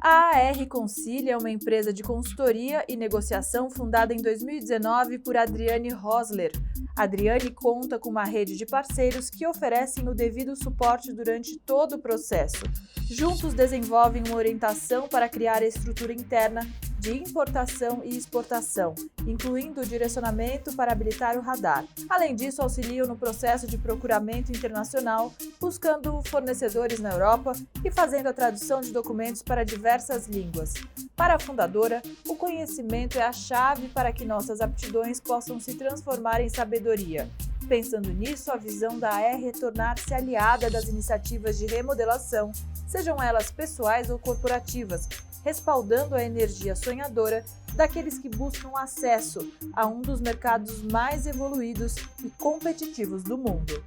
A AR Concilia é uma empresa de consultoria e negociação fundada em 2019 por Adriane Rosler. Adriane conta com uma rede de parceiros que oferecem o devido suporte durante todo o processo. Juntos desenvolvem uma orientação para criar a estrutura interna de importação e exportação, incluindo o direcionamento para habilitar o radar. Além disso, auxiliam no processo de procuramento internacional, buscando fornecedores na Europa e fazendo a tradução de documentos para diversas línguas. Para a fundadora, o conhecimento é a chave para que nossas aptidões possam se transformar em sabedoria. Pensando nisso, a visão da AR é tornar-se aliada das iniciativas de remodelação, sejam elas pessoais ou corporativas, respaldando a energia sonhadora daqueles que buscam acesso a um dos mercados mais evoluídos e competitivos do mundo.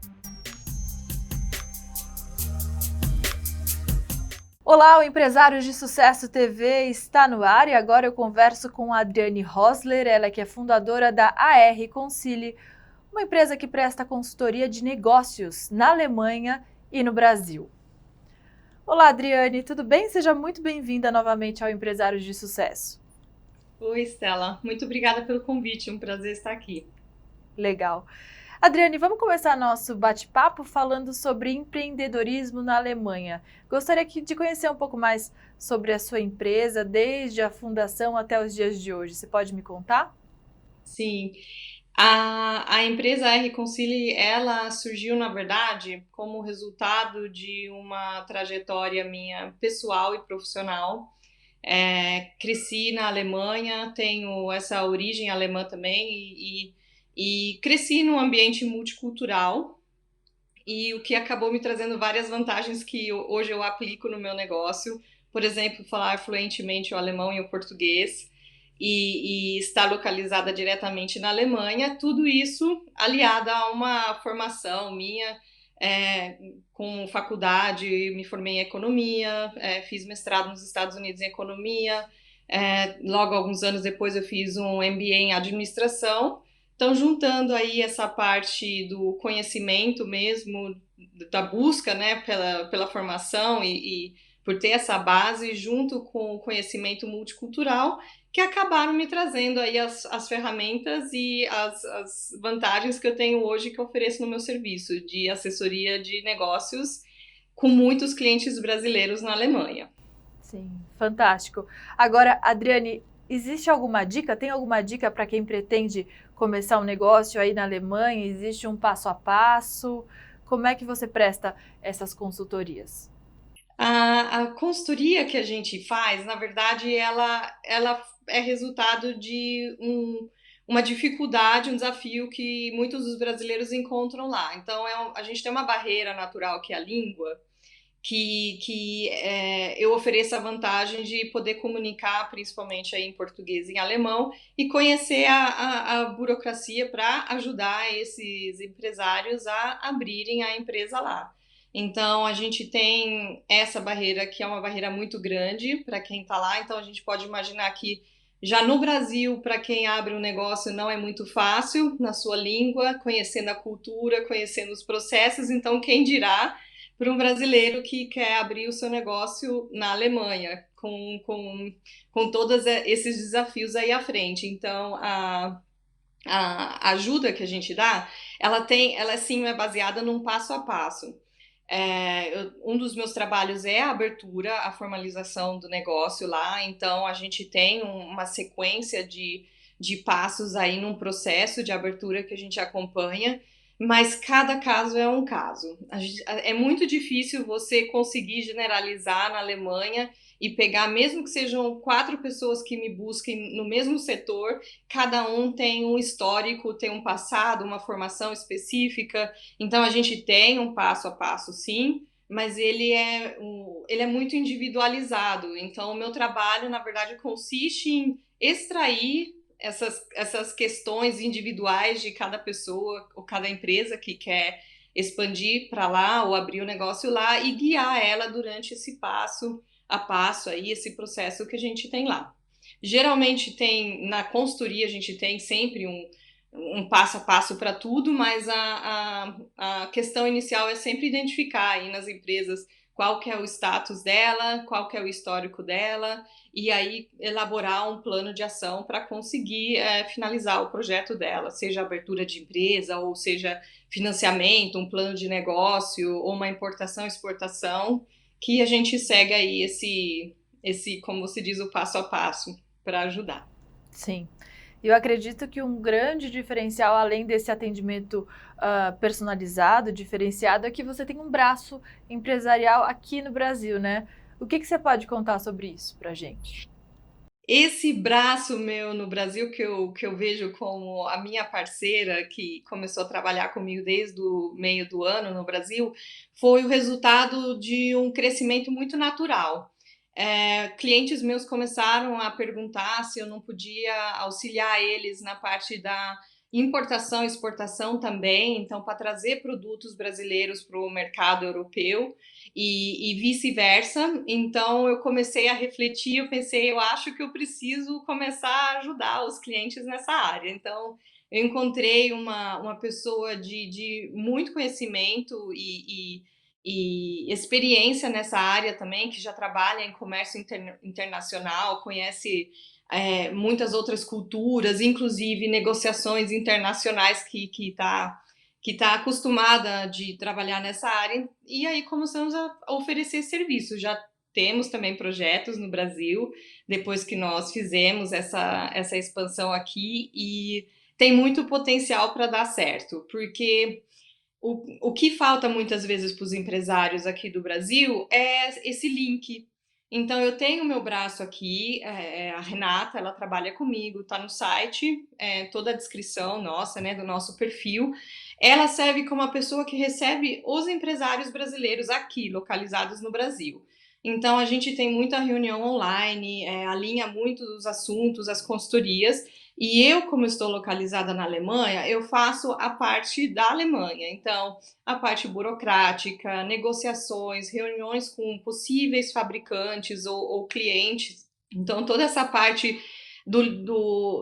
Olá, o Empresários de Sucesso TV está no ar e agora eu converso com a Adriane Rosler, ela que é fundadora da AR Concilia, uma empresa que presta consultoria de negócios na Alemanha e no Brasil. Olá, Adriane, tudo bem? Seja muito bem-vinda novamente ao Empresários de Sucesso. Oi, Estela. Muito obrigada pelo convite, um prazer estar aqui. Legal. Adriane, vamos começar nosso bate-papo falando sobre empreendedorismo na Alemanha. Gostaria de conhecer um pouco mais sobre a sua empresa, desde a fundação até os dias de hoje. Você pode me contar? Sim, a empresa R Concilia, ela surgiu, na verdade, como resultado de uma trajetória minha pessoal e profissional. Cresci na Alemanha, tenho essa origem alemã também e cresci num ambiente multicultural, e o que acabou me trazendo várias vantagens que hoje eu aplico no meu negócio. Por exemplo, falar fluentemente o alemão e o português e estar localizada diretamente na Alemanha, tudo isso aliado a uma formação minha com faculdade, me formei em economia, fiz mestrado nos Estados Unidos em economia, logo alguns anos depois eu fiz um MBA em administração. Então, juntando aí essa parte do conhecimento mesmo, da busca, né, pela formação e por ter essa base, junto com o conhecimento multicultural, que acabaram me trazendo aí as ferramentas e as vantagens que eu tenho hoje, que eu ofereço no meu serviço de assessoria de negócios com muitos clientes brasileiros na Alemanha. Sim, fantástico. Agora, Adriane, existe alguma dica? Tem alguma dica para quem pretende começar um negócio aí na Alemanha? Existe um passo a passo? Como é que você presta essas consultorias? A consultoria que a gente faz, na verdade, ela é resultado de uma dificuldade, um desafio que muitos dos brasileiros encontram lá. Então, a gente tem uma barreira natural que é a língua, que eu ofereço a vantagem de poder comunicar, principalmente aí em português e em alemão, e conhecer a burocracia para ajudar esses empresários a abrirem a empresa lá. Então, a gente tem essa barreira, que é uma barreira muito grande para quem está lá. Então, a gente pode imaginar que já no Brasil, para quem abre um negócio, não é muito fácil na sua língua, conhecendo a cultura, conhecendo os processos. Então, quem dirá para um brasileiro que quer abrir o seu negócio na Alemanha, com todos esses desafios aí à frente. Então, a ajuda que a gente dá, ela sim é baseada num passo a passo. Um dos meus trabalhos é a abertura, a formalização do negócio lá, então a gente tem uma sequência de passos aí num processo de abertura que a gente acompanha, mas cada caso é um caso. É muito difícil você conseguir generalizar na Alemanha e pegar, mesmo que sejam 4 pessoas que me busquem no mesmo setor, cada um tem um histórico, tem um passado, uma formação específica. Então a gente tem um passo a passo, sim, mas ele é muito individualizado. Então o meu trabalho, na verdade, consiste em extrair essas questões individuais de cada pessoa ou cada empresa que quer expandir para lá ou abrir o negócio lá e guiar ela durante esse passo a passo aí, esse processo que a gente tem lá. Geralmente na consultoria a gente tem sempre um passo a passo para tudo, mas a questão inicial é sempre identificar aí nas empresas qual que é o status dela, qual que é o histórico dela, e aí elaborar um plano de ação para conseguir finalizar o projeto dela, seja abertura de empresa, ou seja financiamento, um plano de negócio, ou uma importação, exportação, que a gente segue aí esse, como se diz, o passo a passo para ajudar. Sim. Eu acredito que um grande diferencial, além desse atendimento personalizado, diferenciado, é que você tem um braço empresarial aqui no Brasil, né? O que você pode contar sobre isso para a gente? Esse braço meu no Brasil que eu vejo como a minha parceira, que começou a trabalhar comigo desde o meio do ano no Brasil, foi o resultado de um crescimento muito natural. Clientes meus começaram a perguntar se eu não podia auxiliar eles na parte da importação e exportação também, então para trazer produtos brasileiros para o mercado europeu e vice-versa. Então eu comecei a refletir, eu pensei, eu acho que eu preciso começar a ajudar os clientes nessa área. Então eu encontrei uma pessoa de muito conhecimento e experiência nessa área também, que já trabalha em comércio internacional, conhece muitas outras culturas, inclusive negociações internacionais que tá acostumada de trabalhar nessa área, e aí começamos a oferecer serviços. Já temos também projetos no Brasil, depois que nós fizemos essa expansão aqui, e tem muito potencial para dar certo, porque o que falta muitas vezes para os empresários aqui do Brasil é esse link. Então, eu tenho meu braço aqui, a Renata, ela trabalha comigo, está no site, toda a descrição nossa, né, do nosso perfil. Ela serve como a pessoa que recebe os empresários brasileiros aqui, localizados no Brasil. Então, a gente tem muita reunião online, alinha muito os assuntos, as consultorias, e eu, como estou localizada na Alemanha, eu faço a parte da Alemanha. Então, a parte burocrática, negociações, reuniões com possíveis fabricantes ou clientes. Então, toda essa parte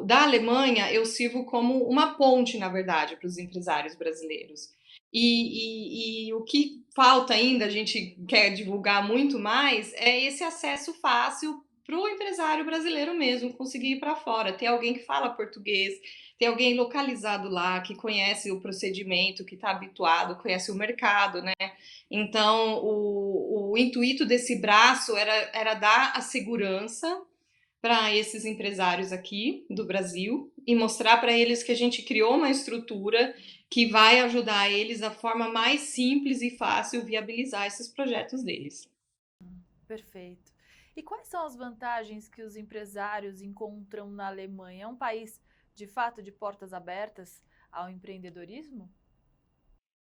da Alemanha eu sirvo como uma ponte, na verdade, para os empresários brasileiros. E o que falta ainda, a gente quer divulgar muito mais, é esse acesso fácil para o empresário brasileiro mesmo conseguir ir para fora, ter alguém que fala português, ter alguém localizado lá, que conhece o procedimento, que está habituado, conhece o mercado, né? Então, o intuito desse braço era dar a segurança para esses empresários aqui do Brasil e mostrar para eles que a gente criou uma estrutura que vai ajudar eles da forma mais simples e fácil viabilizar esses projetos deles. Perfeito. E quais são as vantagens que os empresários encontram na Alemanha? É um país, de fato, de portas abertas ao empreendedorismo?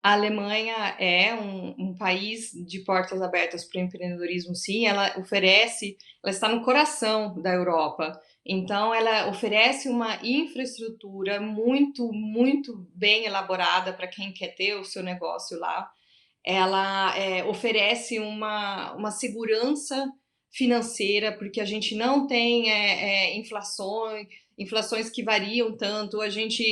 A Alemanha é um país de portas abertas para o empreendedorismo, sim. Ela está no coração da Europa. Então, ela oferece uma infraestrutura muito, muito bem elaborada para quem quer ter o seu negócio lá. Ela oferece uma segurança financeira, porque a gente não tem inflações que variam tanto. A gente,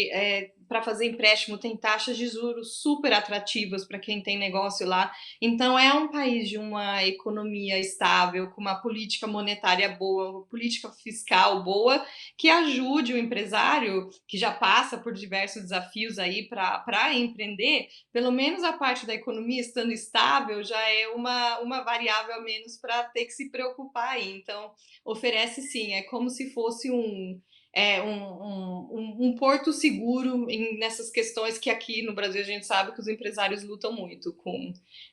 para fazer empréstimo, tem taxas de juros super atrativas para quem tem negócio lá. Então, é um país de uma economia estável, com uma política monetária boa, uma política fiscal boa, que ajude o empresário, que já passa por diversos desafios aí para empreender, pelo menos a parte da economia estando estável já é uma variável a menos para ter que se preocupar aí. Então, oferece sim, é como se fosse um porto seguro nessas questões que aqui no Brasil a gente sabe que os empresários lutam muito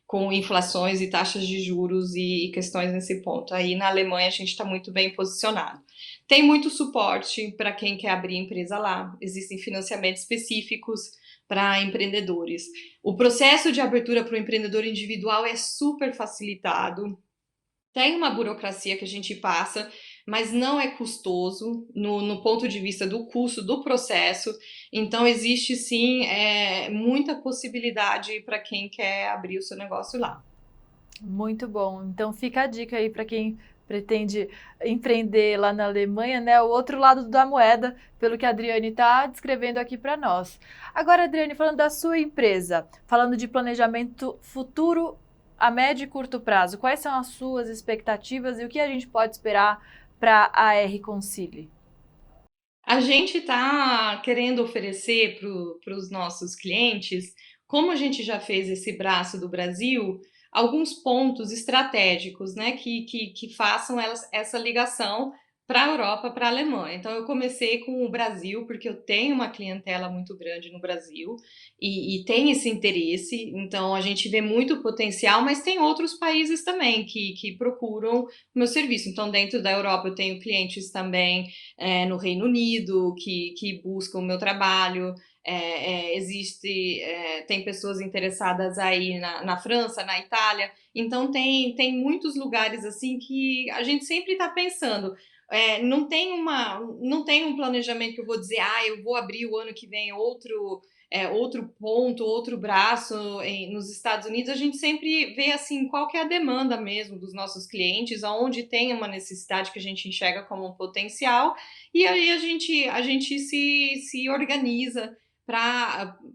com inflações e taxas de juros e questões nesse ponto. Aí na Alemanha a gente está muito bem posicionado. Tem muito suporte para quem quer abrir empresa lá, existem financiamentos específicos para empreendedores. O processo de abertura para o empreendedor individual é super facilitado. Tem uma burocracia que a gente passa, mas não é custoso no ponto de vista do custo do processo. Então, existe sim muita possibilidade para quem quer abrir o seu negócio lá. Muito bom. Então fica a dica aí para quem pretende empreender lá na Alemanha, né? O outro lado da moeda, pelo que a Adriane está descrevendo aqui para nós. Agora, Adriane, falando da sua empresa, falando de planejamento futuro a médio e curto prazo, quais são as suas expectativas e o que a gente pode esperar para a AR Consili? A gente está querendo oferecer para os nossos clientes, como a gente já fez esse braço do Brasil, alguns pontos estratégicos, né, que façam essa ligação para a Europa, para a Alemanha. Então, eu comecei com o Brasil, porque eu tenho uma clientela muito grande no Brasil e tem esse interesse. Então, a gente vê muito potencial, mas tem outros países também que procuram o meu serviço. Então, dentro da Europa, eu tenho clientes também no Reino Unido que buscam o meu trabalho. Tem pessoas interessadas aí na França, na Itália. Então, tem muitos lugares assim que a gente sempre está pensando. Não tem um planejamento que eu vou dizer, eu vou abrir o ano que vem outro ponto, outro braço nos Estados Unidos. A gente sempre vê assim qual que é a demanda mesmo dos nossos clientes, aonde tem uma necessidade que a gente enxerga como um potencial, e aí a gente se organiza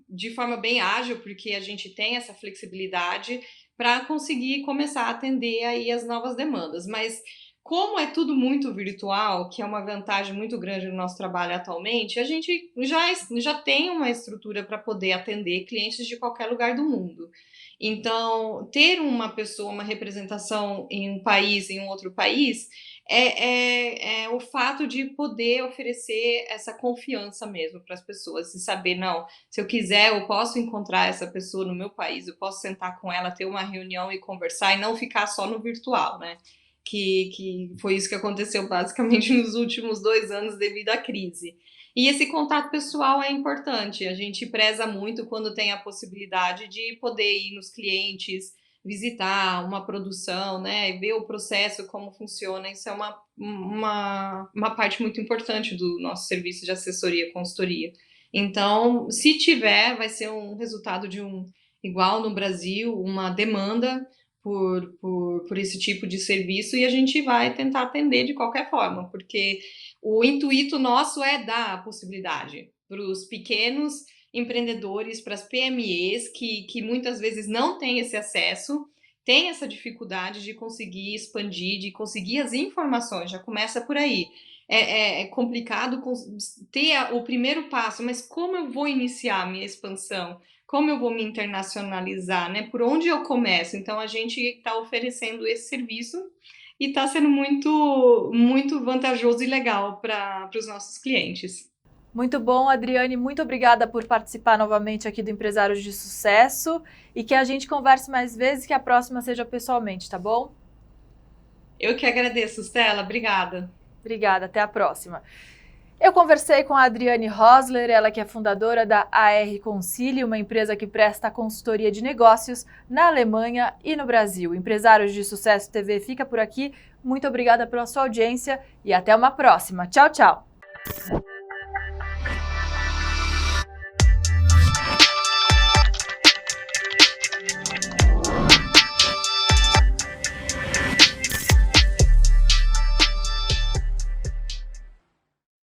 de forma bem ágil, porque a gente tem essa flexibilidade para conseguir começar a atender aí as novas demandas. Mas como é tudo muito virtual, que é uma vantagem muito grande no nosso trabalho atualmente, a gente já tem uma estrutura para poder atender clientes de qualquer lugar do mundo. Então, ter uma pessoa, uma representação em um país, em um outro país, é o fato de poder oferecer essa confiança mesmo para as pessoas, e saber, não, se eu quiser, eu posso encontrar essa pessoa no meu país, eu posso sentar com ela, ter uma reunião e conversar, e não ficar só no virtual, né? Que foi isso que aconteceu basicamente nos últimos 2 anos devido à crise. E esse contato pessoal é importante, a gente preza muito quando tem a possibilidade de poder ir nos clientes, visitar uma produção, né, e ver o processo, como funciona. Isso é uma parte muito importante do nosso serviço de assessoria e consultoria. Então, se tiver, vai ser um resultado igual no Brasil, uma demanda por esse tipo de serviço, e a gente vai tentar atender de qualquer forma, porque o intuito nosso é dar a possibilidade para os pequenos empreendedores, para as PMEs, que muitas vezes não têm esse acesso, têm essa dificuldade de conseguir expandir, de conseguir as informações, já começa por aí. É complicado ter o primeiro passo, mas como eu vou iniciar a minha expansão? Como eu vou me internacionalizar, né? Por onde eu começo? Então, a gente está oferecendo esse serviço e está sendo muito, muito vantajoso e legal para os nossos clientes. Muito bom, Adriane. Muito obrigada por participar novamente aqui do Empresários de Sucesso e que a gente converse mais vezes, que a próxima seja pessoalmente, tá bom? Eu que agradeço, Stella. Obrigada. Obrigada, até a próxima. Eu conversei com a Adriane Rosler, ela que é fundadora da AR Consili, uma empresa que presta consultoria de negócios na Alemanha e no Brasil. Empresários de Sucesso TV fica por aqui. Muito obrigada pela sua audiência e até uma próxima. Tchau, tchau!